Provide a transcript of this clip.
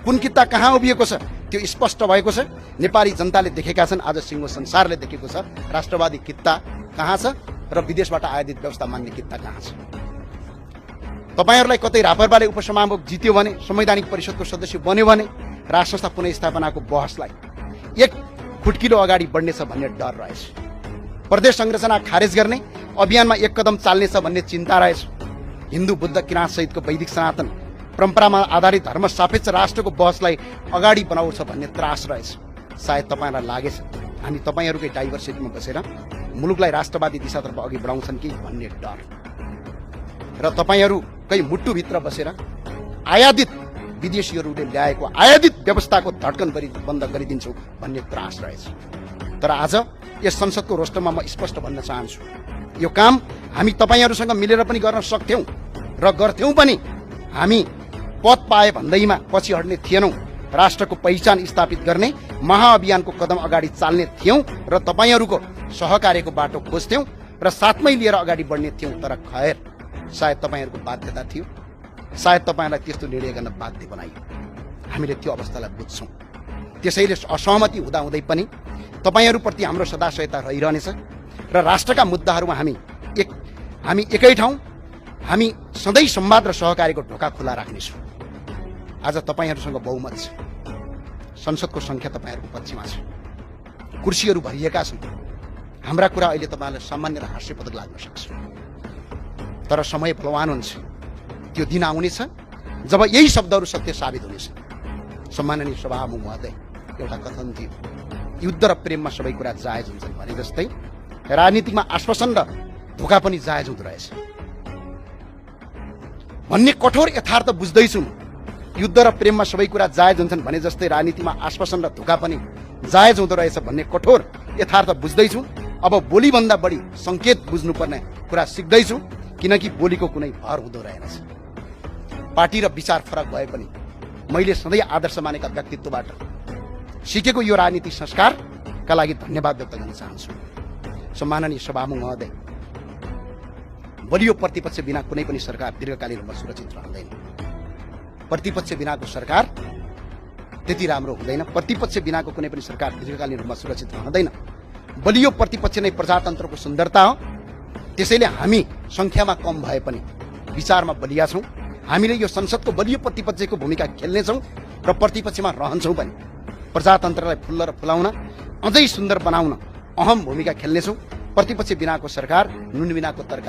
कुन किता कहाँ उभिएको छ त्यो स्पष्ट भएको छ। नेपाली जनताले देखेका छन्, आज सिङ्गो संसारले देखेको छ राष्ट्रवादी किता कहाँ छ र विदेशबाट आयातित व्यवस्था मान्ने किता कहाँ छ। तपाईहरुलाई कतै रापरपाले उपसभामुख जित्यो भने, संवैधानिक परिषदको सदस्य बन्यो भने राष्ट्र संस्था पुनर्स्थापनाको बहसलाई एक खुट्किलो अगाडि बढ्नेछ भन्ने डर रहेछ। प्रदेश संरचना खारेज गर्ने अभियानमा एक कदम चाल्नेछ भन्ने चिन्ता रहेछ। हिन्दू बुद्ध किराँत सहितको वैदिक सनातन परम्परामा आधारित धर्म सापेक्ष राष्ट्रको बहसलाई अगाडि बनाउँछ भन्ने त्रास रहेछ। सायद तपाईहरुलाई लागेछ हामी तपाईहरुकै डाइभर्सिटीमा बसेर मुलुकलाई राष्ट्रवादी दिशातर्फ अघि बढाउँछन् कि भन्ने डर र तपाईहरुकै मुटुभित्र बसेर आयातित विदेशीहरूले ल्याएको आयातित व्यवस्थाको धड्कन बन्द गरिदिन्छौ भन्ने त्रास रहेछ। तर आज यस संसदको रोस्टरमा म स्पष्ट भन्न चाहन्छु, यो काम हामी तपाईहरुसँग मिलेर पनि गर्न सक्थ्यौं र गर्थ्यौं पनि। हामी पद पाए भन्दैमा पछि हट्ने थिएनौं। राष्ट्रको पहिचान स्थापित गर्ने महाअभियानको कदम अगाडि चाल्ने थियौं र तपाईहरुको सहकार्यको बाटो खोज्थ्यौं र साथमै लिएर अगाडि बढ्ने थियौं। तर खैर सायद तपाईहरुको बाध्यता थियो, सायद तपाईहरुलाई त्यस्तो निर्णय गर्न बाध्य बनाइयो। हामीले त्यो अवस्थालाई बुझ्छौं। त्यसैले असहमति हुँदाहुँदै पनि तपाईहरुप्रति हाम्रो सदा सहायता रहिरहनेछ र राष्ट्रका मुद्दाहरुमा हामी एकै ठाउँ हामी सधैँ संवाद र सहकार्यको ढोका खुला राख्नेछौँ। आज तपाईहरुसँग बहुमत छ, संसदको संख्या तपाईहरुको पक्षमा छ, कुर्सीहरू भरिएका छन्। हाम्रा कुरा अहिले तपाईहरुलाई सामान्य र हास्यपदक लाग्न सक्छ, तर समय बलवान हुन्छ। त्यो दिन आउनेछ जब यही शब्दहरू सत्य साबित हुनेछ। सम्माननीय सभामुख महोदय, एउटा कथन थियो, युद्ध र प्रेममा सबै कुरा जायज हुन्छन् भने जस्तै राजनीतिमा आश्वासन र धोका पनि जायज हुँदो रहेछ भन्ने कठोर यथार्थ बुझ्दैछु। युद्ध र प्रेममा सबै कुरा जायज हुन्छन् भने जस्तै राजनीतिमा आश्वासन र धोका पनि जायज हुँदो रहेछ भन्ने कठोर यथार्थ बुझ्दैछु। अब बोलीभन्दा बढी संकेत बुझ्नुपर्ने कुरा सिक्दैछु, किनकि बोलीको कुनै भर हुँदो रहेनछ। पार्टी र विचार फरक भए पनि मैले सधैँ आदर्श मानेका व्यक्तित्वबाट सिकेको यो राजनीतिक संस्कारका लागि धन्यवाद व्यक्त गर्न चाहन्छु। सम्माननीय सभामुख महोदय, बलियो प्रतिपक्ष बिना कुनै पनि सरकार दीर्घकालीन रूपमा सुरक्षित रहँदैन। प्रतिपक्ष बिनाको सरकार त्यति राम्रो हुँदैन। प्रतिपक्ष बिनाको कुनै पनि सरकार दीर्घकालीन रूपमा सुरक्षित रहँदैन। बलियो प्रतिपक्ष नै प्रजातन्त्रको सुन्दरता हो। त्यसैले हामी संख्यामा कम भए पनि विचारमा बलिया छौं। हामीले यो संसदको बलियो प्रतिपक्षको भूमिका खेल्नेछौं र प्रतिपक्षमा रहन्छौं पनि। प्रजातन्त्रलाई फुल्ल र फुलाउन, अझै सुन्दर बनाउन अहम भूमिका खेल्नेछौं। प्रतिपक्ष बिनाको सरकार नुन बिनाको तरकारी